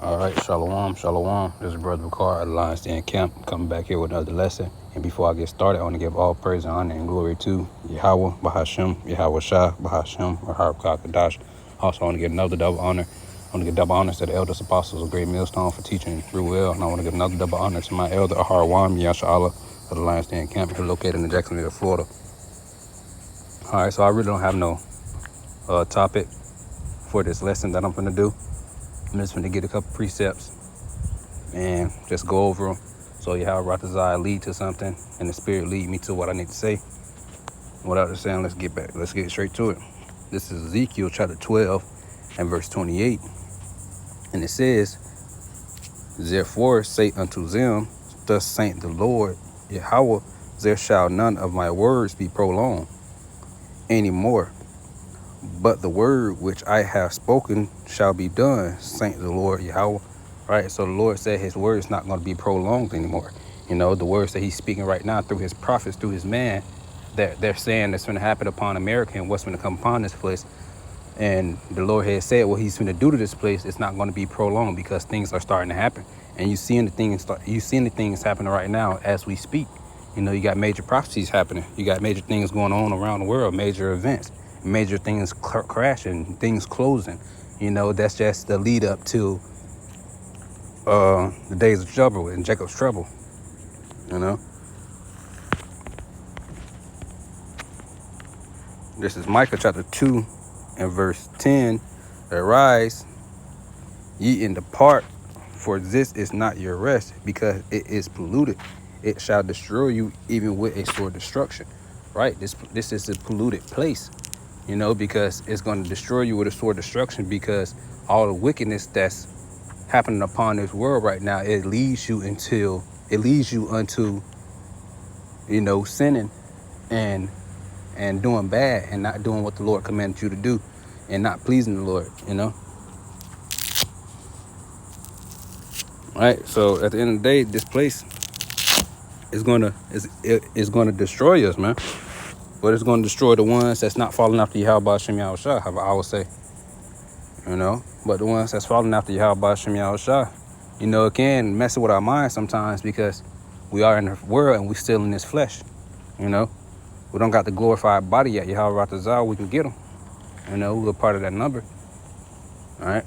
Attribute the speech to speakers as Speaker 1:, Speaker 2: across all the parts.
Speaker 1: All right, shalom, shalom. This is Brother Ricard at the Lions Den Camp, coming back here with another lesson. And before I get started, I want to give all praise and honor and glory to Yahweh, Bahashem, Yahweh Shah, Bahashem, Rahab Kakadash. Also, I want to give another double honor. I want to give double honor to the elders, apostles of Great Millstone for teaching through will. And I want to give another double honor to my elder, Ahar Wam, Yasha Allah, of the Lions Den Camp, here located in Jacksonville, Florida. All right, so I really don't have no topic for this lesson that I'm going to do. I'm just going to get a couple precepts and just go over them. So Yahweh Ratazai lead to something and the Spirit lead me to what I need to say. Without saying, let's get straight to it. This is Ezekiel chapter 12 and verse 28. And it says, therefore say unto them, thus saith the Lord Yahweh, there shall none of my words be prolonged any more, but the word which I have spoken shall be done, saith the Lord Yahweh. Right, so the Lord said his word is not going to be prolonged anymore. You know, the words that he's speaking right now through his prophets, through his man, that they're saying that's going to happen upon America and what's going to come upon this place. And the Lord has said what he's going to do to this place, it's not going to be prolonged because things are starting to happen. And you're seeing the things happening right now as we speak. You know, you got major prophecies happening. You got major things going on around the world, major events, major things crashing, things closing. You know, that's just the lead up to the days of trouble and Jacob's trouble. You know, this is Micah chapter 2 and verse 10. Arise, ye and depart, for this is not your rest, because it is polluted. It shall destroy you even with a sore destruction. Right, this is a polluted place. You know, because it's going to destroy you with a sore destruction, because all the wickedness that's happening upon this world right now, it leads you unto, you know, sinning and doing bad and not doing what the Lord commanded you to do and not pleasing the Lord, you know. All right, so at the end of the day, this place is going to destroy us, man. But it's going to destroy the ones that's not following after Yahweh Shem Yahweh Shah, I would say. You know, but the ones that's following after Yahweh Shem Yahweh Shah, you know, it can mess with our minds sometimes because we are in the world and we still in this flesh. You know, we don't got the glorified body yet. Yahweh Ratazah, we can get them. You know, we're part of that number. All right.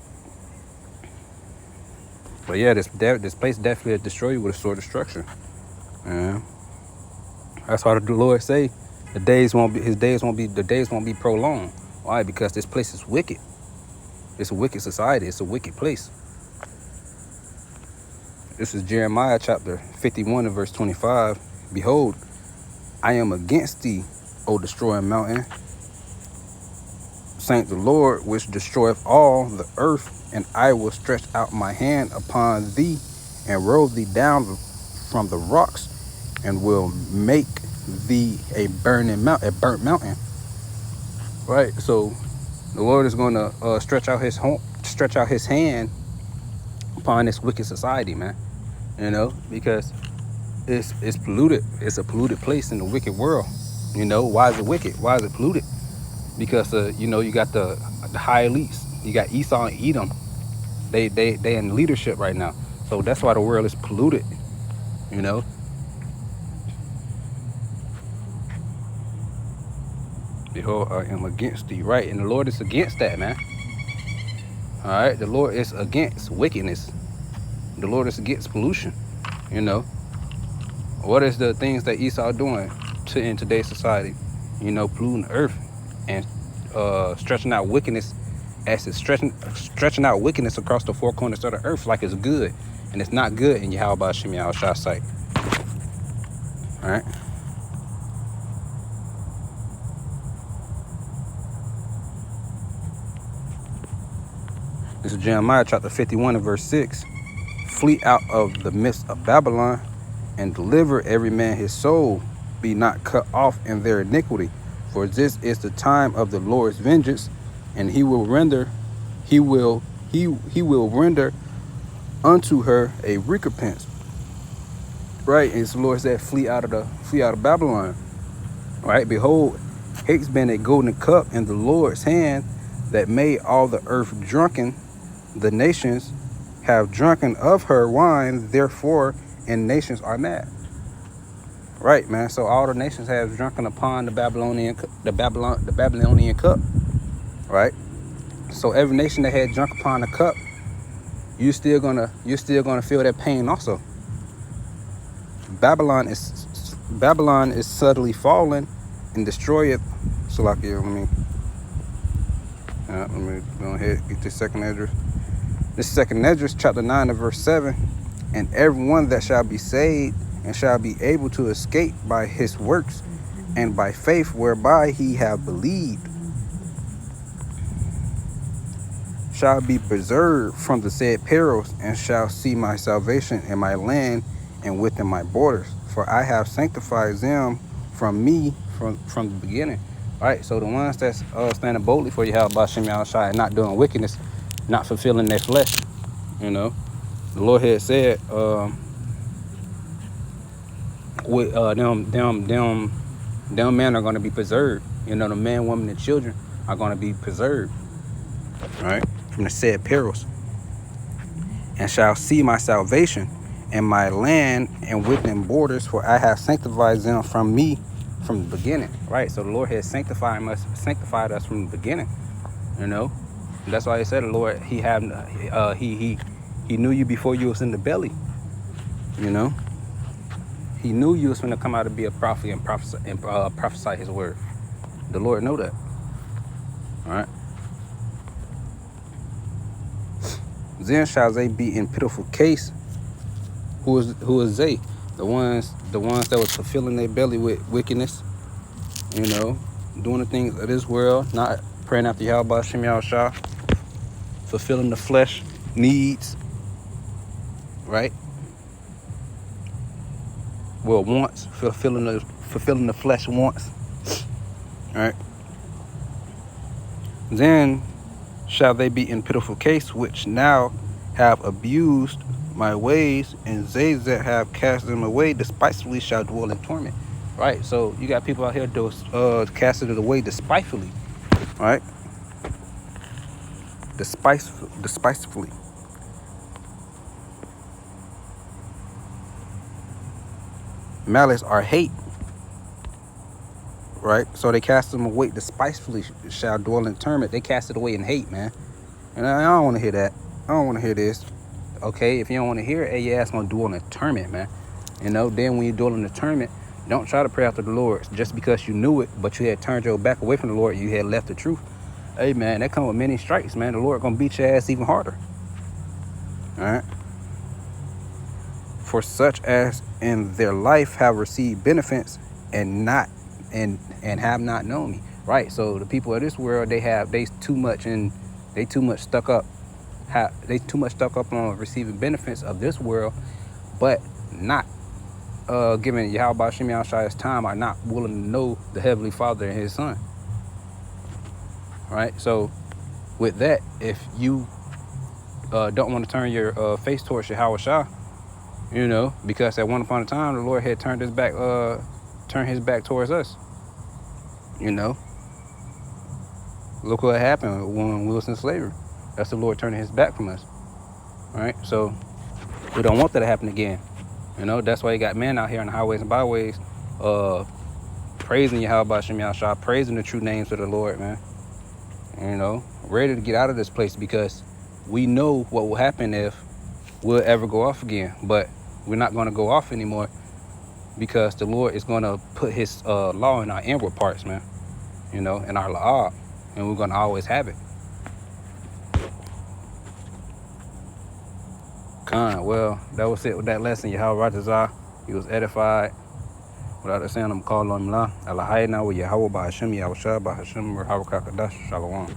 Speaker 1: But yeah, this place definitely will destroy you with a sore destruction. Yeah. That's why the Lord say the days won't be prolonged. Why? Because this place is wicked. It's a wicked society. It's a wicked place. This is Jeremiah chapter 51 and verse 25. Behold, I am against thee, O destroying mountain, saith the Lord, which destroyeth all the earth, and I will stretch out my hand upon thee and roll thee down from the rocks, and will make thee a burnt mountain. Right. So the Lord is going to stretch out his hand upon this wicked society, man. You know, because it's polluted. It's a polluted place in the wicked world. You know, why is it wicked? Why is it polluted? Because you know, you got the high elites. You got Esau and Edom. They in leadership right now. So that's why the world is polluted. You know. Behold, I am against thee, right? And the Lord is against that, man. All right, the Lord is against wickedness. The Lord is against pollution. You know, what is the things that Esau doing in today's society? You know, polluting the earth and stretching out wickedness, as it's stretching out wickedness across the four corners of the earth like it's good, and it's not good in Yahweh Shem Yahweh Shah's sight. All right. This is Jeremiah chapter 51 and verse 6. Flee out of the midst of Babylon and deliver every man his soul. Be not cut off in their iniquity. For this is the time of the Lord's vengeance, and he will render unto her a recompense. Right? And so the Lord said, flee out of Babylon. Right? Behold, hate's been a golden cup in the Lord's hand that made all the earth drunken. The nations have drunken of her wine, therefore, and nations are mad. Right, man. So all the nations have drunken upon the Babylonian cup. Right. So every nation that had drunk upon the cup, you're still gonna feel that pain also. Babylon is subtly fallen and destroyed. So like, let me go ahead get this second address. This second address, chapter 9 and verse 7. And everyone that shall be saved and shall be able to escape by his works and by faith whereby he have believed shall be preserved from the said perils and shall see my salvation in my land and within my borders. For I have sanctified them from the beginning. All right, so the ones that's standing boldly for Yahweh Ba'Shem Yahushua and not doing wickedness, not fulfilling their flesh, the Lord had said, with them men are going to be preserved. The man, woman, and children are going to be preserved, right, from the said perils, and shall see my salvation in my land and within borders, for I have sanctified them from the beginning. Right, so the Lord has sanctified us from the beginning. That's why He said the Lord, He knew you before you was in the belly. He knew you was going to come out to be a prophet and prophesy His word. The Lord knew that. All right. Then shall they be in pitiful case. Who is they? The ones that was fulfilling their belly with wickedness. Doing the things of this world, not praying after Yahweh Ba'Shem Yahushua, fulfilling the flesh needs. Right. Well, wants, fulfilling the flesh wants. All right. Then shall they be in pitiful case, which now have abused my ways, and they that have cast them away despitefully shall dwell in torment. Right. So you got people out here casting it away despitefully. Right. Despitefully. Malice or hate. Right, so they cast them away despitefully shall dwell in torment. They cast it away in hate, man. And I don't want to hear that. I don't want to hear this. Okay, if you don't want to hear it, hey, your ass gonna dwell in torment, man. Then when you dwell in the torment, don't try to pray after the Lord just because you knew it, but you had turned your back away from the Lord. You had left the truth. Hey, man, that come with many stripes, man. The Lord gonna beat your ass even harder. All right. For such as in their life have received benefits and have not known me. Right. So the people of this world, they too much stuck up on receiving benefits of this world, but not giving Yahweh Ba'Shem Yahushua his time, are not willing to know the Heavenly Father and His Son. Right. So with that, if you don't want to turn your face towards Yahweh Shah, because at one upon a time the Lord had turned His back towards us. Look what happened when we was in slavery. That's the Lord turning His back from us. All right, so we don't want that to happen again. That's why you got men out here on the highways and byways, praising Yahweh Ba'Shem Yahushua, praising the true names of the Lord, man. Ready to get out of this place, because we know what will happen if we'll ever go off again. But we're not going to go off anymore, because the Lord is going to put His law in our inward parts, man. In our law, and we're going to always have it. Well, that was it with that lesson. Yahweh Ratazah, he was edified. Without that saying, I'm calling on him. Allah Hayna wa Yahweh Ba'Shem Yahushua Ba'Shem Rahawakakadash Shalom.